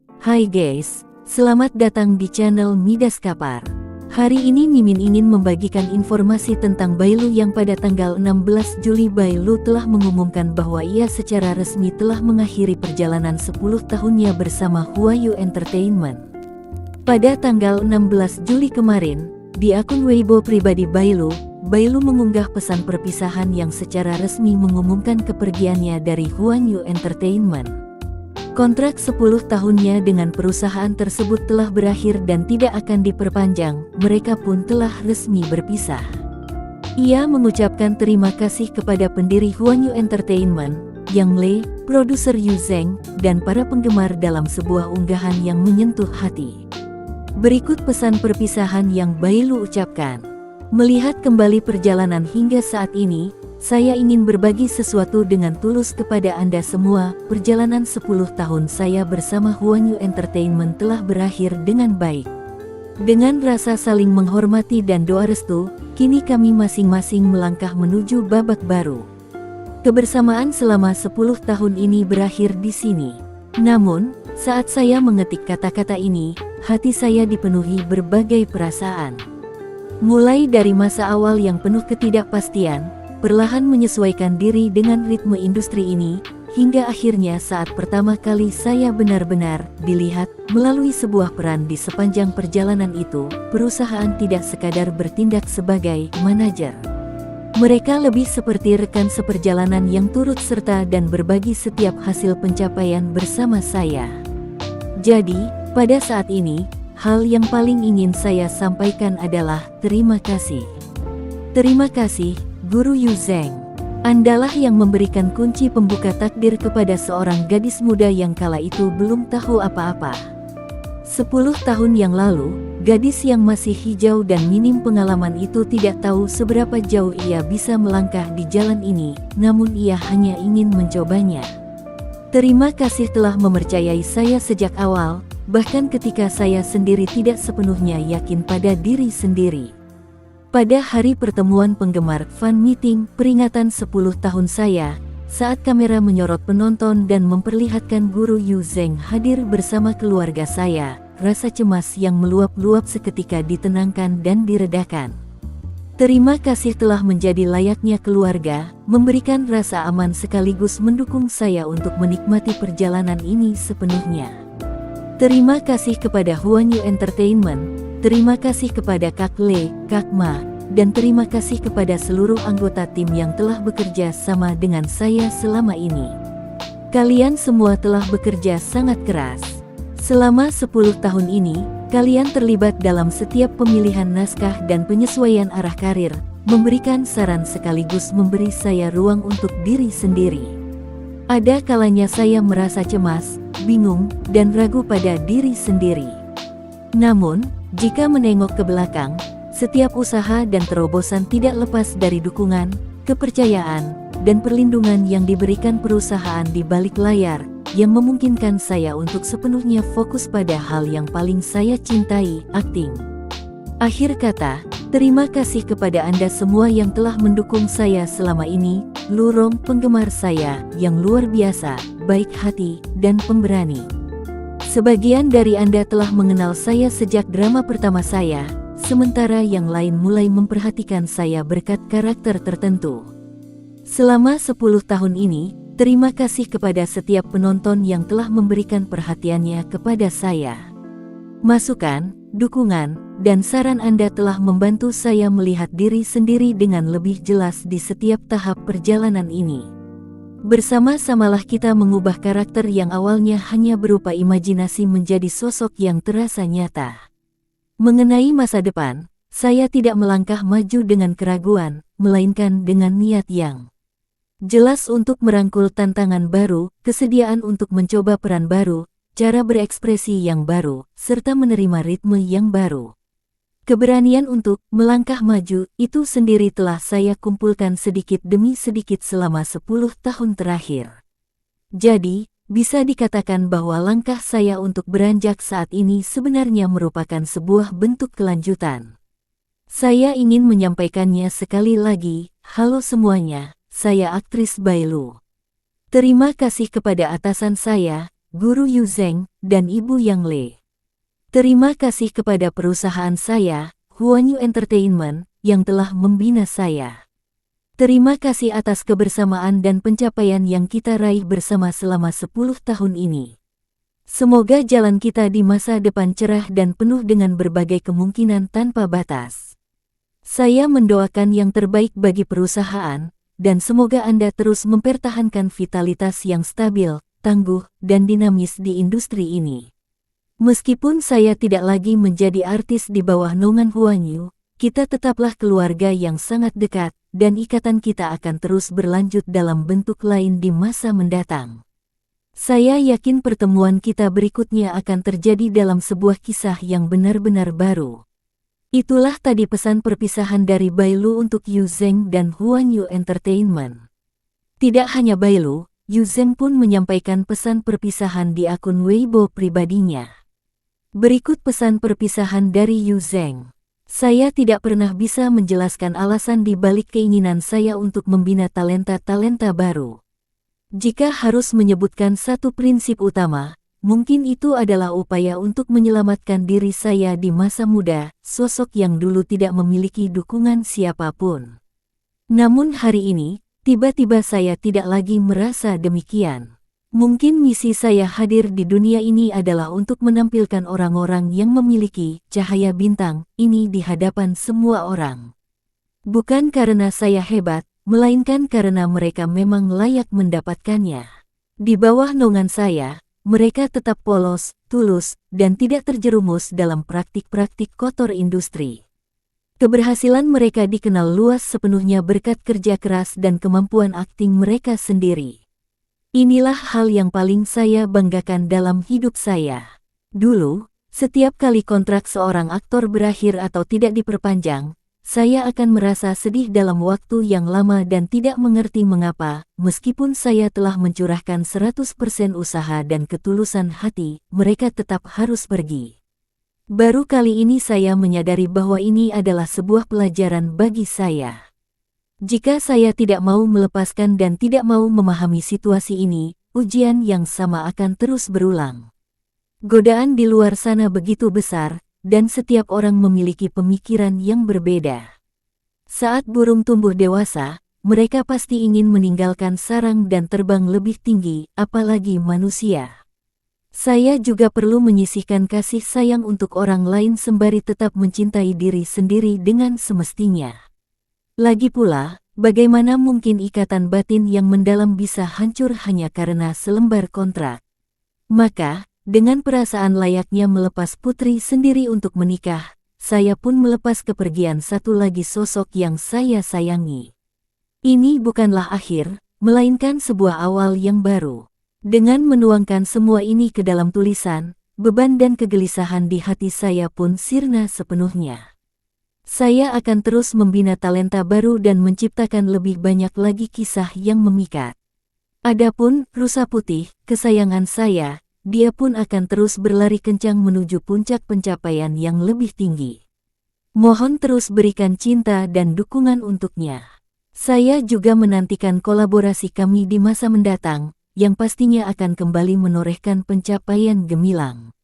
Hai guys, selamat datang di channel Midas Kapar. Hari ini Mimin ingin membagikan informasi tentang Bailu yang pada tanggal 16 Juli Bailu telah mengumumkan bahwa ia secara resmi telah mengakhiri perjalanan 10 tahunnya bersama Huayu Entertainment. Pada tanggal 16 Juli kemarin, di akun Weibo pribadi Bailu mengunggah pesan perpisahan yang secara resmi mengumumkan kepergiannya dari Huayu Entertainment. Kontrak 10 tahunnya dengan perusahaan tersebut telah berakhir dan tidak akan diperpanjang, mereka pun telah resmi berpisah. Ia mengucapkan terima kasih kepada pendiri Huayu Entertainment, Yang Lei, produser Yu Zheng, dan para penggemar dalam sebuah unggahan yang menyentuh hati. Berikut pesan perpisahan yang Bailu ucapkan. Melihat kembali perjalanan hingga saat ini, saya ingin berbagi sesuatu dengan tulus kepada Anda semua. Perjalanan 10 tahun saya bersama Huayu Entertainment telah berakhir dengan baik. Dengan rasa saling menghormati dan doa restu, kini kami masing-masing melangkah menuju babak baru. Kebersamaan selama 10 tahun ini berakhir di sini. Namun, saat saya mengetik kata-kata ini, hati saya dipenuhi berbagai perasaan. Mulai dari masa awal yang penuh ketidakpastian, perlahan menyesuaikan diri dengan ritme industri ini, hingga akhirnya saat pertama kali saya benar-benar dilihat melalui sebuah peran di sepanjang perjalanan itu, perusahaan tidak sekadar bertindak sebagai manajer. Mereka lebih seperti rekan seperjalanan yang turut serta dan berbagi setiap hasil pencapaian bersama saya. Jadi, pada saat ini, hal yang paling ingin saya sampaikan adalah terima kasih. Terima kasih, Guru Yu Zheng. Andalah yang memberikan kunci pembuka takdir kepada seorang gadis muda yang kala itu belum tahu apa-apa. 10 tahun yang lalu, gadis yang masih hijau dan minim pengalaman itu tidak tahu seberapa jauh ia bisa melangkah di jalan ini, namun ia hanya ingin mencobanya. Terima kasih telah mempercayai saya sejak awal, bahkan ketika saya sendiri tidak sepenuhnya yakin pada diri sendiri. Pada hari pertemuan penggemar fan meeting peringatan 10 tahun saya, saat kamera menyorot penonton dan memperlihatkan Guru Yu Zheng hadir bersama keluarga saya, rasa cemas yang meluap-luap seketika ditenangkan dan diredakan. Terima kasih telah menjadi layaknya keluarga, memberikan rasa aman sekaligus mendukung saya untuk menikmati perjalanan ini sepenuhnya. Terima kasih kepada Huayu Entertainment, terima kasih kepada Kak Le, Kak Ma, dan terima kasih kepada seluruh anggota tim yang telah bekerja sama dengan saya selama ini. Kalian semua telah bekerja sangat keras. Selama 10 tahun ini, kalian terlibat dalam setiap pemilihan naskah dan penyesuaian arah karir, memberikan saran sekaligus memberi saya ruang untuk diri sendiri. Ada kalanya saya merasa cemas, bingung, dan ragu pada diri sendiri. Namun, jika menengok ke belakang, setiap usaha dan terobosan tidak lepas dari dukungan, kepercayaan, dan perlindungan yang diberikan perusahaan di balik layar, yang memungkinkan saya untuk sepenuhnya fokus pada hal yang paling saya cintai, akting. Akhir kata, terima kasih kepada Anda semua yang telah mendukung saya selama ini, Lurong penggemar saya yang luar biasa, baik hati, dan pemberani. Sebagian dari Anda telah mengenal saya sejak drama pertama saya, sementara yang lain mulai memperhatikan saya berkat karakter tertentu. Selama 10 tahun ini, terima kasih kepada setiap penonton yang telah memberikan perhatiannya kepada saya. Masukan, dukungan, dan saran Anda telah membantu saya melihat diri sendiri dengan lebih jelas di setiap tahap perjalanan ini. Bersama-samalah kita mengubah karakter yang awalnya hanya berupa imajinasi menjadi sosok yang terasa nyata. Mengenai masa depan, saya tidak melangkah maju dengan keraguan, melainkan dengan niat yang jelas untuk merangkul tantangan baru, kesediaan untuk mencoba peran baru, cara berekspresi yang baru, serta menerima ritme yang baru. Keberanian untuk melangkah maju itu sendiri telah saya kumpulkan sedikit demi sedikit selama 10 tahun terakhir. Jadi, bisa dikatakan bahwa langkah saya untuk beranjak saat ini sebenarnya merupakan sebuah bentuk kelanjutan. Saya ingin menyampaikannya sekali lagi, halo semuanya, saya aktris Bailu. Terima kasih kepada atasan saya, Guru Yu Zheng, dan Ibu Yang Le. Terima kasih kepada perusahaan saya, Huanyu Entertainment, yang telah membina saya. Terima kasih atas kebersamaan dan pencapaian yang kita raih bersama selama 10 tahun ini. Semoga jalan kita di masa depan cerah dan penuh dengan berbagai kemungkinan tanpa batas. Saya mendoakan yang terbaik bagi perusahaan, dan semoga Anda terus mempertahankan vitalitas yang stabil, tangguh, dan dinamis di industri ini. Meskipun saya tidak lagi menjadi artis di bawah naungan Huanyu, kita tetaplah keluarga yang sangat dekat, dan ikatan kita akan terus berlanjut dalam bentuk lain di masa mendatang. Saya yakin pertemuan kita berikutnya akan terjadi dalam sebuah kisah yang benar-benar baru. Itulah tadi pesan perpisahan dari Bailu untuk Yu Zheng dan Huanyu Entertainment. Tidak hanya Bailu, Yu Zheng pun menyampaikan pesan perpisahan di akun Weibo pribadinya. Berikut pesan perpisahan dari Yu Zheng. Saya tidak pernah bisa menjelaskan alasan di balik keinginan saya untuk membina talenta-talenta baru. Jika harus menyebutkan satu prinsip utama, mungkin itu adalah upaya untuk menyelamatkan diri saya di masa muda, sosok yang dulu tidak memiliki dukungan siapapun. Namun hari ini, tiba-tiba saya tidak lagi merasa demikian. Mungkin misi saya hadir di dunia ini adalah untuk menampilkan orang-orang yang memiliki cahaya bintang ini di hadapan semua orang. Bukan karena saya hebat, melainkan karena mereka memang layak mendapatkannya. Di bawah naungan saya, mereka tetap polos, tulus, dan tidak terjerumus dalam praktik-praktik kotor industri. Keberhasilan mereka dikenal luas sepenuhnya berkat kerja keras dan kemampuan akting mereka sendiri. Inilah hal yang paling saya banggakan dalam hidup saya. Dulu, setiap kali kontrak seorang aktor berakhir atau tidak diperpanjang, saya akan merasa sedih dalam waktu yang lama dan tidak mengerti mengapa, meskipun saya telah mencurahkan 100% usaha dan ketulusan hati, mereka tetap harus pergi. Baru kali ini saya menyadari bahwa ini adalah sebuah pelajaran bagi saya. Jika saya tidak mau melepaskan dan tidak mau memahami situasi ini, ujian yang sama akan terus berulang. Godaan di luar sana begitu besar, dan setiap orang memiliki pemikiran yang berbeda. Saat burung tumbuh dewasa, mereka pasti ingin meninggalkan sarang dan terbang lebih tinggi, apalagi manusia. Saya juga perlu menyisihkan kasih sayang untuk orang lain sembari tetap mencintai diri sendiri dengan semestinya. Lagi pula, bagaimana mungkin ikatan batin yang mendalam bisa hancur hanya karena selembar kontrak? Maka, dengan perasaan layaknya melepas putri sendiri untuk menikah, saya pun melepas kepergian satu lagi sosok yang saya sayangi. Ini bukanlah akhir, melainkan sebuah awal yang baru. Dengan menuangkan semua ini ke dalam tulisan, beban dan kegelisahan di hati saya pun sirna sepenuhnya. Saya akan terus membina talenta baru dan menciptakan lebih banyak lagi kisah yang memikat. Adapun rusa putih, kesayangan saya, dia pun akan terus berlari kencang menuju puncak pencapaian yang lebih tinggi. Mohon terus berikan cinta dan dukungan untuknya. Saya juga menantikan kolaborasi kami di masa mendatang, yang pastinya akan kembali menorehkan pencapaian gemilang.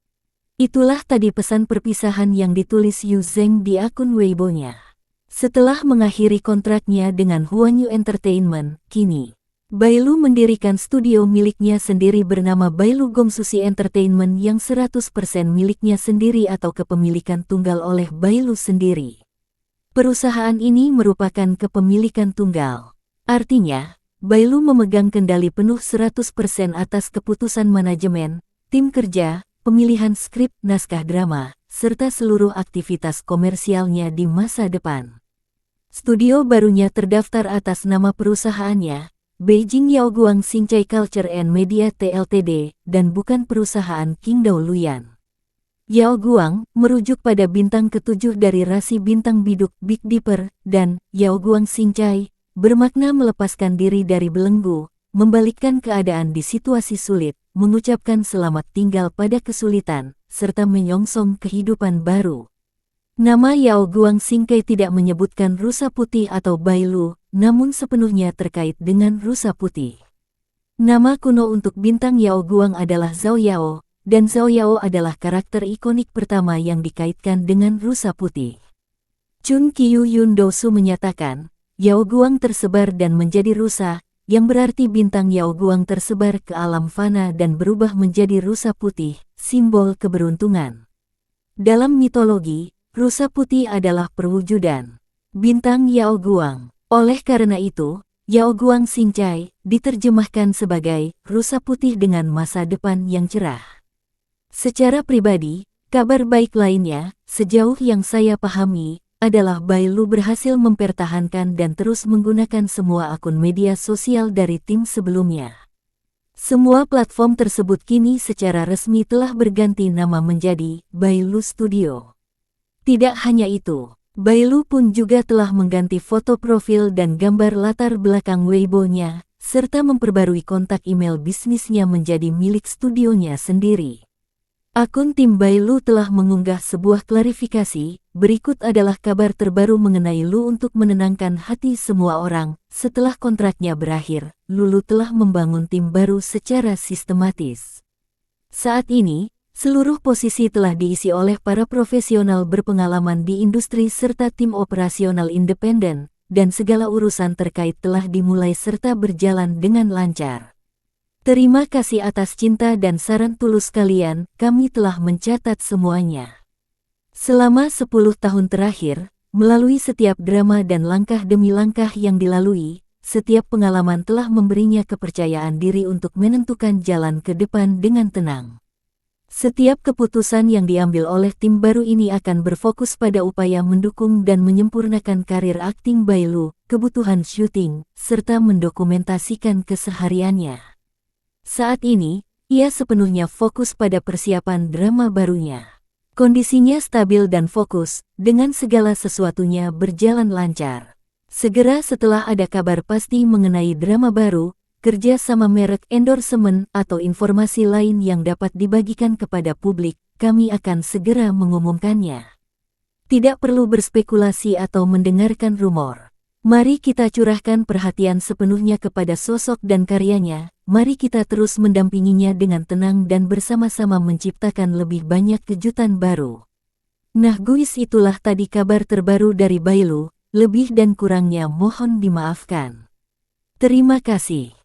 Itulah tadi pesan perpisahan yang ditulis Yu Zheng di akun Weibo-nya. Setelah mengakhiri kontraknya dengan Huanyu Entertainment, kini Bailu mendirikan studio miliknya sendiri bernama Bailu Gongsushi Entertainment yang 100% miliknya sendiri atau kepemilikan tunggal oleh Bailu sendiri. Perusahaan ini merupakan kepemilikan tunggal. Artinya, Bailu memegang kendali penuh 100% atas keputusan manajemen, tim kerja, pemilihan skrip, naskah drama, serta seluruh aktivitas komersialnya di masa depan. Studio barunya terdaftar atas nama perusahaannya, Beijing Yaoguang Xingcai Culture and Media Ltd, dan bukan perusahaan Qingdao Luyan. Yaoguang merujuk pada bintang ketujuh dari rasi bintang biduk Big Dipper, dan Yaoguang Xingcai bermakna melepaskan diri dari belenggu, membalikkan keadaan di situasi sulit, mengucapkan selamat tinggal pada kesulitan, serta menyongsong kehidupan baru. Nama Yaoguang Xingcai tidak menyebutkan rusa putih atau Bailu, namun sepenuhnya terkait dengan rusa putih. Nama kuno untuk bintang Yao Guang adalah Zhao Yao, dan Zhao Yao adalah karakter ikonik pertama yang dikaitkan dengan rusa putih. Chun Qiu Yun Dosu menyatakan, Yao Guang tersebar dan menjadi rusa, yang berarti bintang Yao Guang tersebar ke alam fana dan berubah menjadi rusa putih, simbol keberuntungan. Dalam mitologi, rusa putih adalah perwujudan bintang Yao Guang. Oleh karena itu, Yao Guang Xingcai diterjemahkan sebagai rusa putih dengan masa depan yang cerah. Secara pribadi, kabar baik lainnya, sejauh yang saya pahami, adalah Bai Lu berhasil mempertahankan dan terus menggunakan semua akun media sosial dari tim sebelumnya. Semua platform tersebut kini secara resmi telah berganti nama menjadi Bai Lu Studio. Tidak hanya itu, Bai Lu pun juga telah mengganti foto profil dan gambar latar belakang Weibo-nya, serta memperbarui kontak email bisnisnya menjadi milik studionya sendiri. Akun tim Bai Lu telah mengunggah sebuah klarifikasi, berikut adalah kabar terbaru mengenai Lu untuk menenangkan hati semua orang. Setelah kontraknya berakhir, Lu telah membangun tim baru secara sistematis. Saat ini, seluruh posisi telah diisi oleh para profesional berpengalaman di industri serta tim operasional independen, dan segala urusan terkait telah dimulai serta berjalan dengan lancar. Terima kasih atas cinta dan saran tulus kalian, kami telah mencatat semuanya. Selama 10 tahun terakhir, melalui setiap drama dan langkah demi langkah yang dilalui, setiap pengalaman telah memberinya kepercayaan diri untuk menentukan jalan ke depan dengan tenang. Setiap keputusan yang diambil oleh tim baru ini akan berfokus pada upaya mendukung dan menyempurnakan karir akting Bai Lu, kebutuhan syuting, serta mendokumentasikan kesehariannya. Saat ini, ia sepenuhnya fokus pada persiapan drama barunya. Kondisinya stabil dan fokus, dengan segala sesuatunya berjalan lancar. Segera setelah ada kabar pasti mengenai drama baru, kerja sama merek endorsement atau informasi lain yang dapat dibagikan kepada publik, kami akan segera mengumumkannya. Tidak perlu berspekulasi atau mendengarkan rumor. Mari kita curahkan perhatian sepenuhnya kepada sosok dan karyanya, mari kita terus mendampinginya dengan tenang dan bersama-sama menciptakan lebih banyak kejutan baru. Nah guys, itulah tadi kabar terbaru dari Bai Lu, lebih dan kurangnya mohon dimaafkan. Terima kasih.